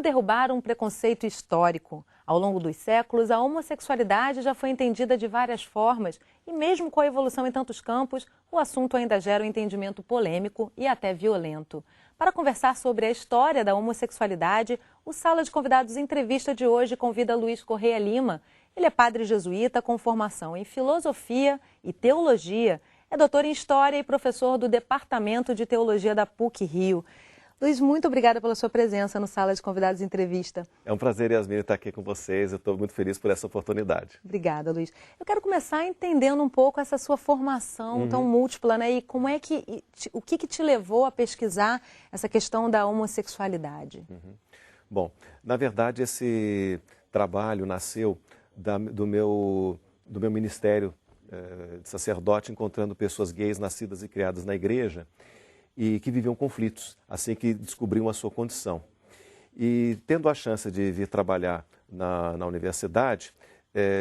derrubar um preconceito histórico. Ao longo dos séculos, a homossexualidade já foi entendida de várias formas e mesmo com a evolução em tantos campos, o assunto ainda gera um entendimento polêmico e até violento. Para conversar sobre a história da homossexualidade, o Sala de Convidados Entrevista de hoje convida Luiz Correia Lima. Ele é padre jesuíta com formação em filosofia e teologia, é doutor em História e professor do Departamento de Teologia da PUC-Rio. Luiz, muito obrigada pela sua presença no Sala de Convidados Entrevista. É um prazer, Yasmin, estar aqui com vocês. Eu estou muito feliz por essa oportunidade. Obrigada, Luiz. Eu quero começar entendendo um pouco essa sua formação tão múltipla, né? E como é que, o que te levou a pesquisar essa questão da homossexualidade? Bom, na verdade, esse trabalho nasceu do meu ministério de sacerdote, encontrando pessoas gays nascidas e criadas na igreja e que viviam conflitos, assim que descobriam a sua condição. E tendo a chance de vir trabalhar na universidade,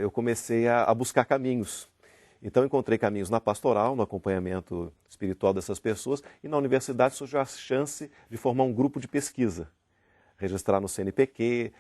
eu comecei a buscar caminhos. Então encontrei caminhos na pastoral, no acompanhamento espiritual dessas pessoas, e na universidade surgiu a chance de formar um grupo de pesquisa, registrar no CNPq,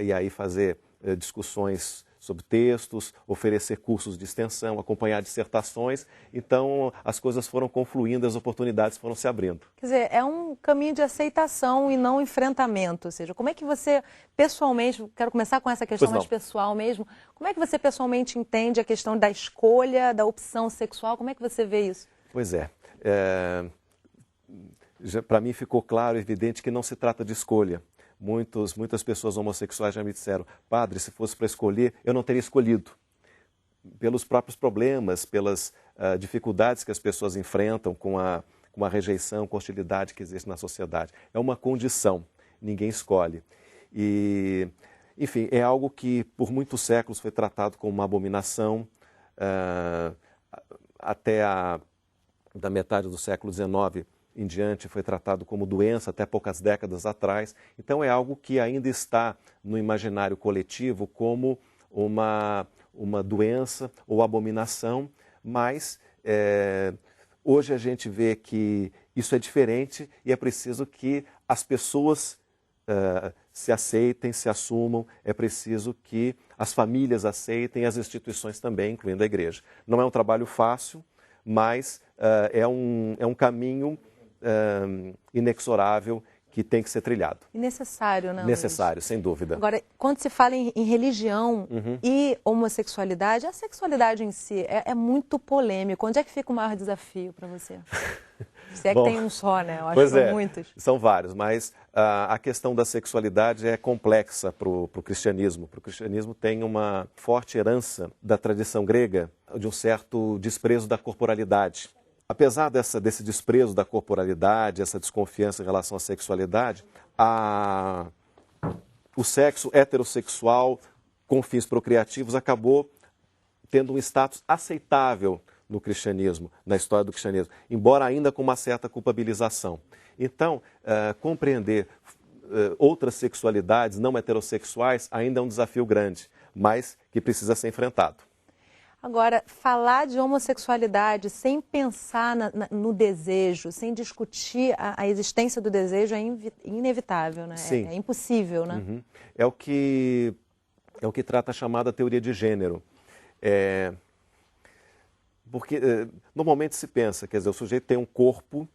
e aí fazer discussões sobre textos, oferecer cursos de extensão, acompanhar dissertações. Então, as coisas foram confluindo, as oportunidades foram se abrindo. Quer dizer, é um caminho de aceitação e não enfrentamento. Ou seja, como é que você pessoalmente, quero começar com essa questão mais pessoal mesmo, como é que você pessoalmente entende a questão da escolha, da opção sexual? Como é que você vê isso? Pois é. Para mim ficou claro, evidente, que não se trata de escolha. Muitas pessoas homossexuais já me disseram: padre, se fosse para escolher, eu não teria escolhido. Pelos próprios problemas, pelas dificuldades que as pessoas enfrentam com a rejeição, com a hostilidade que existe na sociedade. É uma condição, ninguém escolhe. E, enfim, é algo que por muitos séculos foi tratado como uma abominação, até da metade do século XIX em diante foi tratado como doença até poucas décadas atrás. Então é algo que ainda está no imaginário coletivo como uma doença ou abominação, mas hoje a gente vê que isso é diferente e é preciso que as pessoas se aceitem, se assumam, é preciso que as famílias aceitem, as instituições também, incluindo a igreja. Não é um trabalho fácil, mas é um caminho inexorável que tem que ser trilhado. E necessário, né? Necessário, sem dúvida. Agora, quando se fala em religião e homossexualidade, a sexualidade em si é muito polêmico. Onde é que fica o maior desafio para você? Se é que tem um só, né? Eu acho que são muitos. São vários, mas a questão da sexualidade é complexa para o cristianismo. O cristianismo tem uma forte herança da tradição grega, de um certo desprezo da corporalidade. Apesar desse desprezo da corporalidade, essa desconfiança em relação à sexualidade, o sexo heterossexual com fins procriativos acabou tendo um status aceitável no cristianismo, na história do cristianismo, embora ainda com uma certa culpabilização. Então, compreender outras sexualidades não heterossexuais ainda é um desafio grande, mas que precisa ser enfrentado. Agora, falar de homossexualidade sem pensar no desejo, sem discutir a existência do desejo é inevitável, né? Sim. É impossível, né? É o que trata a chamada teoria de gênero. Porque normalmente se pensa, quer dizer, o sujeito tem um corpo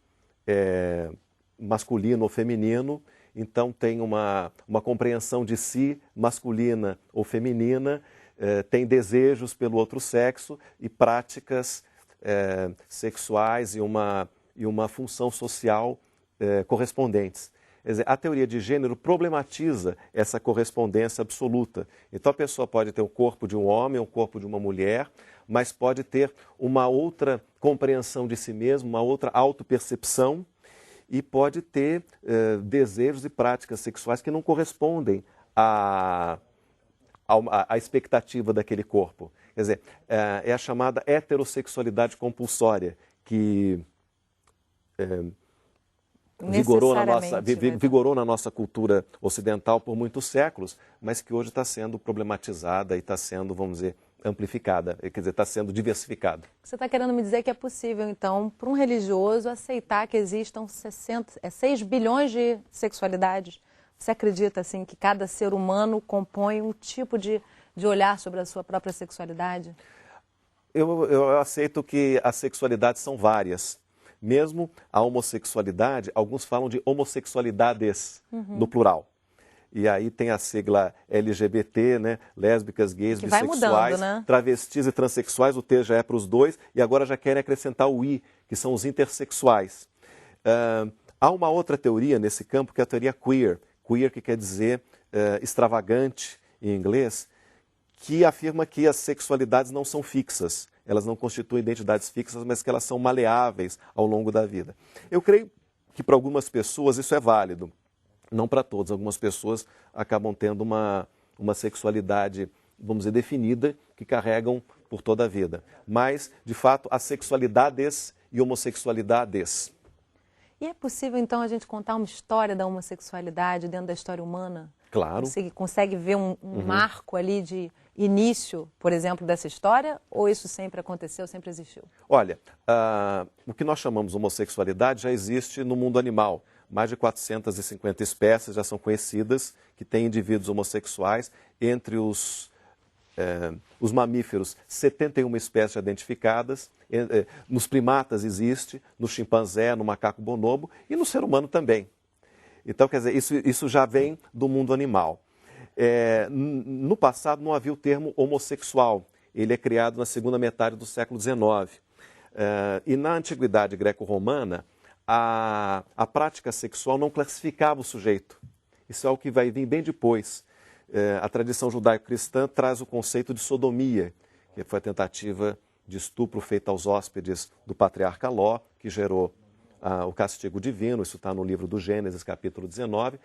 masculino ou feminino, então tem uma compreensão de si masculina ou feminina, tem desejos pelo outro sexo e práticas sexuais e uma função social correspondentes. Quer dizer, a teoria de gênero problematiza essa correspondência absoluta. Então a pessoa pode ter o corpo de um homem, o corpo de uma mulher, mas pode ter uma outra compreensão de si mesmo, uma outra autopercepção e pode ter desejos e práticas sexuais que não correspondem à expectativa daquele corpo. Quer dizer, é a chamada heterossexualidade compulsória, que vigorou na nossa cultura ocidental por muitos séculos, mas que hoje está sendo problematizada e está sendo, vamos dizer, amplificada, quer dizer, está sendo diversificada. Você está querendo me dizer que é possível, então, para um religioso aceitar que existam 6 bilhões de sexualidades? Você acredita, assim, que cada ser humano compõe um tipo de olhar sobre a sua própria sexualidade? Eu aceito que as sexualidades são várias. Mesmo a homossexualidade, alguns falam de homossexualidades, no plural. E aí tem a sigla LGBT, né? Lésbicas, gays, que vai bissexuais, mudando, né? travestis e transexuais, o T já é para os dois, e agora já querem acrescentar o I, que são os intersexuais. Há uma outra teoria nesse campo, que é a teoria queer. Queer, que quer dizer extravagante em inglês, que afirma que as sexualidades não são fixas. Elas não constituem identidades fixas, mas que elas são maleáveis ao longo da vida. Eu creio que para algumas pessoas isso é válido. Não para todos. Algumas pessoas acabam tendo uma sexualidade, vamos dizer, definida, que carregam por toda a vida. Mas, de fato, as sexualidades e homossexualidades. E é possível, então, a gente contar uma história da homossexualidade dentro da história humana? Claro. Você consegue ver um marco ali de início, por exemplo, dessa história? Ou isso sempre aconteceu, sempre existiu? Olha, o que nós chamamos de homossexualidade já existe no mundo animal. Mais de 450 espécies já são conhecidas que têm indivíduos homossexuais. Entre os mamíferos, 71 espécies identificadas. Nos primatas existe, no chimpanzé, no macaco bonobo e no ser humano também. Então, quer dizer, isso já vem do mundo animal. No passado não havia o termo homossexual. Ele é criado na segunda metade do século XIX. E na antiguidade greco-romana, a prática sexual não classificava o sujeito. Isso é algo que vai vir bem depois. A tradição judaico-cristã traz o conceito de sodomia, que foi a tentativa de estupro feita aos hóspedes do patriarca Ló, que gerou o castigo divino. Isso está no livro do Gênesis, capítulo 19.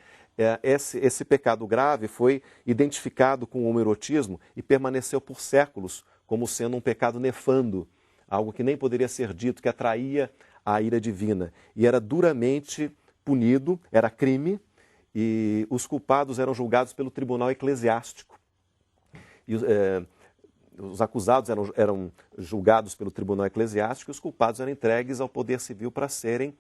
Esse pecado grave foi identificado com o homoerotismo e permaneceu por séculos como sendo um pecado nefando, algo que nem poderia ser dito, que atraía a ira divina. E era duramente punido, era crime, e os culpados eram julgados pelo tribunal eclesiástico. E os acusados eram julgados pelo tribunal eclesiástico e os culpados eram entregues ao poder civil para serem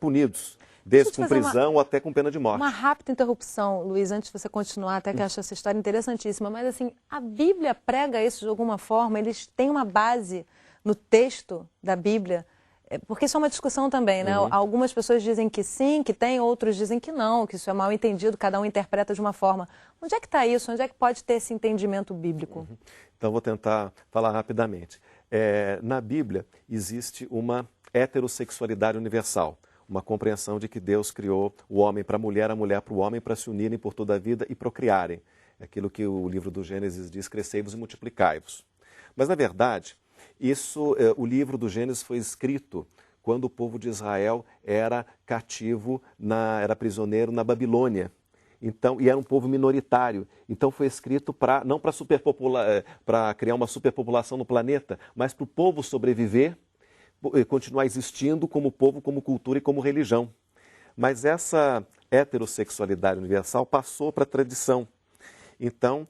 punidos, desde com prisão até com pena de morte. Uma rápida interrupção, Luiz, antes de você continuar, até que eu acho essa história interessantíssima, mas assim, a Bíblia prega isso de alguma forma? Eles têm uma base no texto da Bíblia? Porque isso é uma discussão também, né? Algumas pessoas dizem que sim, que tem, outros dizem que não, que isso é mal entendido, cada um interpreta de uma forma. Onde é que está isso? Onde é que pode ter esse entendimento bíblico? Então, vou tentar falar rapidamente. Na Bíblia, existe uma heterossexualidade universal, uma compreensão de que Deus criou o homem para a mulher para o homem, para se unirem por toda a vida e procriarem. É aquilo que o livro do Gênesis diz: crescei-vos e multiplicai-vos. Mas, na verdade, o livro do Gênesis foi escrito quando o povo de Israel era cativo, era prisioneiro na Babilônia. Então, e era um povo minoritário. Então foi escrito não para criar uma superpopulação no planeta, mas para o povo sobreviver e continuar existindo como povo, como cultura e como religião. Mas essa heterossexualidade universal passou para a tradição. Então,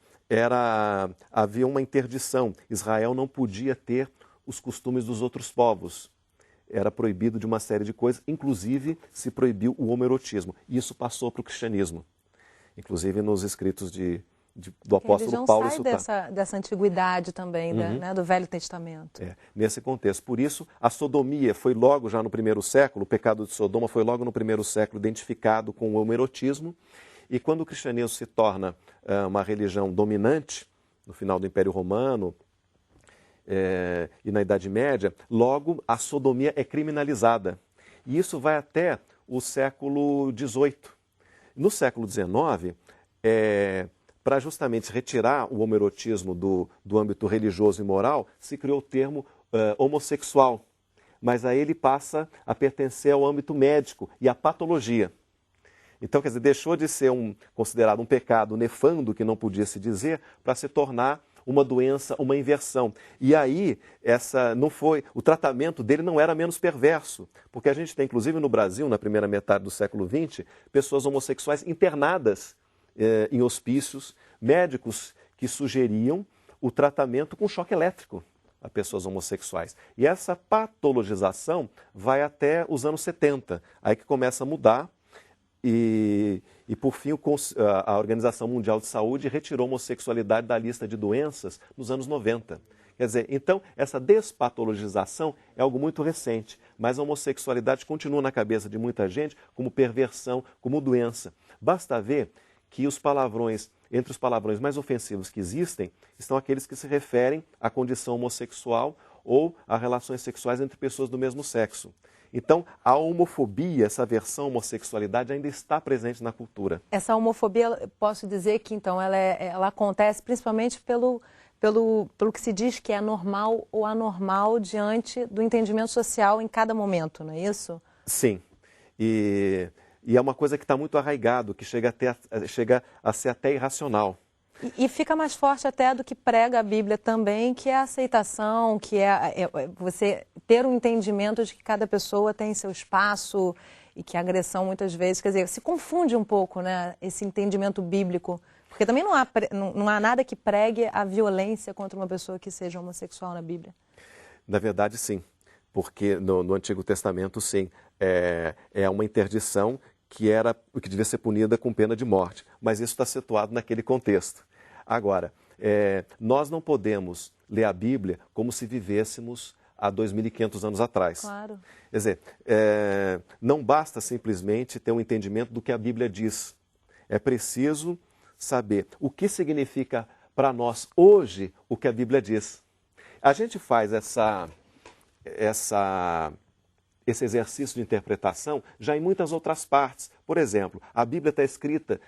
havia uma interdição. Israel não podia ter os costumes dos outros povos. Era proibido de uma série de coisas, inclusive se proibiu o homoerotismo. E isso passou para o cristianismo. Inclusive nos escritos do apóstolo Paulo. A religião sai dessa antiguidade também, né, do Velho Testamento. Nesse contexto. Por isso, a sodomia foi logo já no primeiro século, o pecado de Sodoma foi logo no primeiro século identificado com o homoerotismo. E quando o cristianismo se torna uma religião dominante, no final do Império Romano e na Idade Média, logo a sodomia é criminalizada. E isso vai até o século XVIII. No século XIX, para justamente retirar o homoerotismo do âmbito religioso e moral, se criou o termo homossexual. Mas aí ele passa a pertencer ao âmbito médico e à patologia. Então, quer dizer, deixou de ser considerado um pecado nefando, que não podia se dizer, para se tornar uma doença, uma inversão. E aí, o tratamento dele não era menos perverso, porque a gente tem, inclusive no Brasil, na primeira metade do século XX, pessoas homossexuais internadas em hospícios, médicos que sugeriam o tratamento com choque elétrico a pessoas homossexuais. E essa patologização vai até os anos 70, aí que começa a mudar. E por fim, a Organização Mundial de Saúde retirou a homossexualidade da lista de doenças nos anos 90. Quer dizer, então, essa despatologização é algo muito recente, mas a homossexualidade continua na cabeça de muita gente como perversão, como doença. Basta ver que entre os palavrões mais ofensivos que existem, estão aqueles que se referem à condição homossexual ou a relações sexuais entre pessoas do mesmo sexo. Então, a homofobia, essa versão homossexualidade ainda está presente na cultura. Essa homofobia, posso dizer que então ela acontece principalmente pelo que se diz que é normal ou anormal diante do entendimento social em cada momento, não é isso? Sim. E é uma coisa que está muito arraigado, que chega a ser até irracional. E fica mais forte até do que prega a Bíblia também, que é a aceitação, que é você ter um entendimento de que cada pessoa tem seu espaço e que a agressão muitas vezes, quer dizer, se confunde um pouco, né, esse entendimento bíblico, porque também não há nada que pregue a violência contra uma pessoa que seja homossexual na Bíblia. Na verdade, sim, porque no Antigo Testamento, sim, é uma interdição que devia ser punida com pena de morte, mas isso está situado naquele contexto. Agora, nós não podemos ler a Bíblia como se vivêssemos há 2.500 anos atrás. Claro. Quer dizer, não basta simplesmente ter um entendimento do que a Bíblia diz. É preciso saber o que significa para nós hoje o que a Bíblia diz. A gente faz esse exercício de interpretação já em muitas outras partes. Por exemplo, a Bíblia está escrita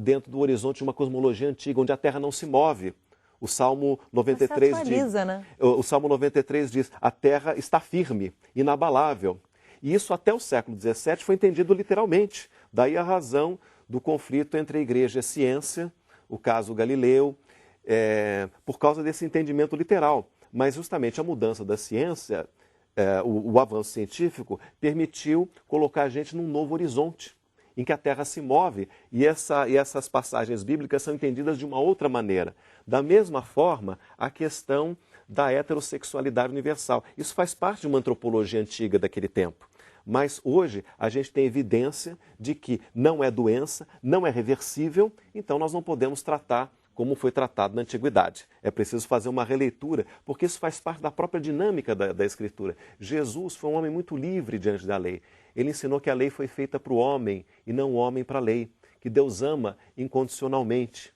dentro do horizonte de uma cosmologia antiga, onde a Terra não se move. O Salmo 93 atualiza, né? O Salmo 93 diz, a Terra está firme, inabalável. E isso até o século XVII foi entendido literalmente. Daí a razão do conflito entre a igreja e a ciência, o caso Galileu, por causa desse entendimento literal. Mas justamente a mudança da ciência, o avanço científico, permitiu colocar a gente num novo horizonte, em que a Terra se move e essas passagens bíblicas são entendidas de uma outra maneira. Da mesma forma, a questão da heterossexualidade universal. Isso faz parte de uma antropologia antiga daquele tempo. Mas hoje a gente tem evidência de que não é doença, não é reversível, então nós não podemos tratar como foi tratado na antiguidade. É preciso fazer uma releitura, porque isso faz parte da própria dinâmica da Escritura. Jesus foi um homem muito livre diante da lei. Ele ensinou que a lei foi feita para o homem e não o homem para a lei, que Deus ama incondicionalmente.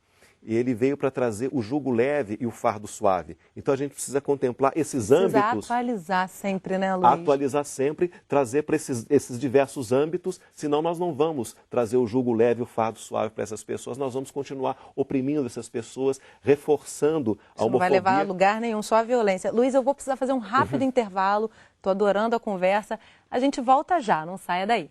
E ele veio para trazer o jugo leve e o fardo suave. Então a gente precisa contemplar esses âmbitos. Precisa atualizar sempre, né, Luiz? Atualizar sempre, trazer para esses diversos âmbitos, senão nós não vamos trazer o jugo leve e o fardo suave para essas pessoas. Nós vamos continuar oprimindo essas pessoas, reforçando a homofobia. Não vai levar a lugar nenhum, só a violência. Luiz, eu vou precisar fazer um rápido intervalo. Estou adorando a conversa. A gente volta já, não saia daí.